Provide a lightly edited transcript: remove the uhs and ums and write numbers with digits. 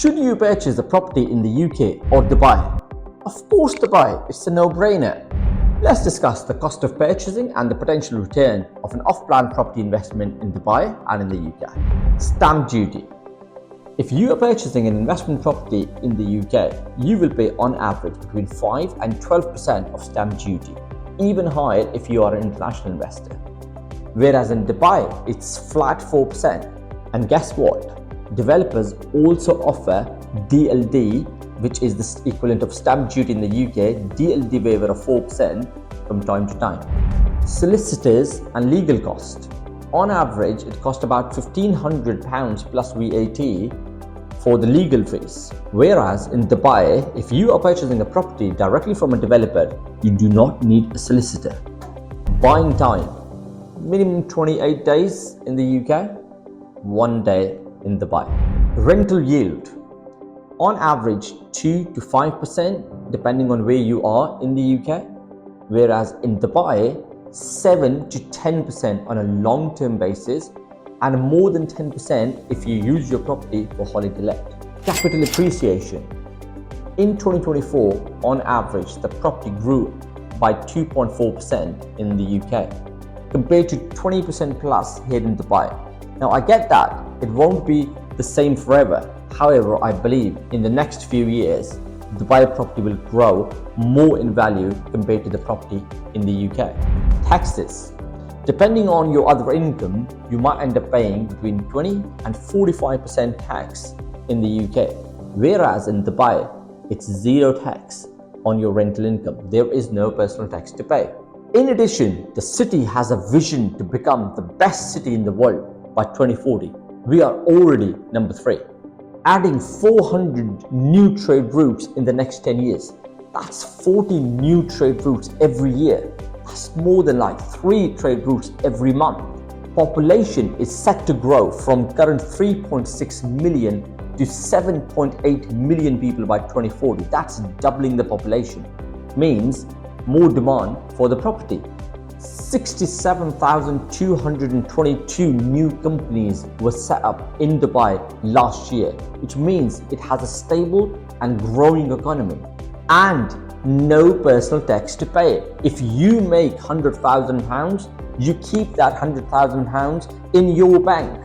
Should you purchase a property in the UK or Dubai? Of course Dubai, it's a no-brainer. Let's discuss the cost of purchasing and the potential return of an off-plan property investment in Dubai and in the UK. Stamp duty. If you are purchasing an investment property in the UK, you will pay on average between 5 and 12% of stamp duty, even higher if you are an international investor. Whereas in Dubai, it's flat 4%. And guess what? Developers also offer DLD, which is the equivalent of stamp duty in the UK, DLD waiver of 4% from time to time. Solicitors and legal costs. On average, it costs about £1,500 plus VAT for the legal fees. Whereas in Dubai, if you are purchasing a property directly from a developer, you do not need a solicitor. Buying time. Minimum 28 days in the UK, 1 day in Dubai. Rental yield. On average, 2 to 5% depending on where you are in the UK, whereas in Dubai, 7 to 10% on a long-term basis and more than 10% if you use your property for holiday let. Capital appreciation. In 2024, on average, the property grew by 2.4% in the UK compared to 20% plus here in Dubai. Now I get that it won't be the same forever. However, I believe in the next few years, Dubai property will grow more in value compared to the property in the UK. Taxes. Depending on your other income, you might end up paying between 20 and 45% tax in the UK. Whereas in Dubai, it's zero tax on your rental income. There is no personal tax to pay. In addition, the city has a vision to become the best city in the world by 2040. We are already number 3. Adding 400 new trade routes in the next 10 years. That's 40 new trade routes every year. That's more than like 3 trade routes every month. Population is set to grow from current 3.6 million to 7.8 million people by 2040. That's doubling the population. Means more demand for the property. 67,222 new companies were set up in Dubai last year, which means it has a stable and growing economy and no personal tax to pay. If you make £100,000, you keep that £100,000 in your bank.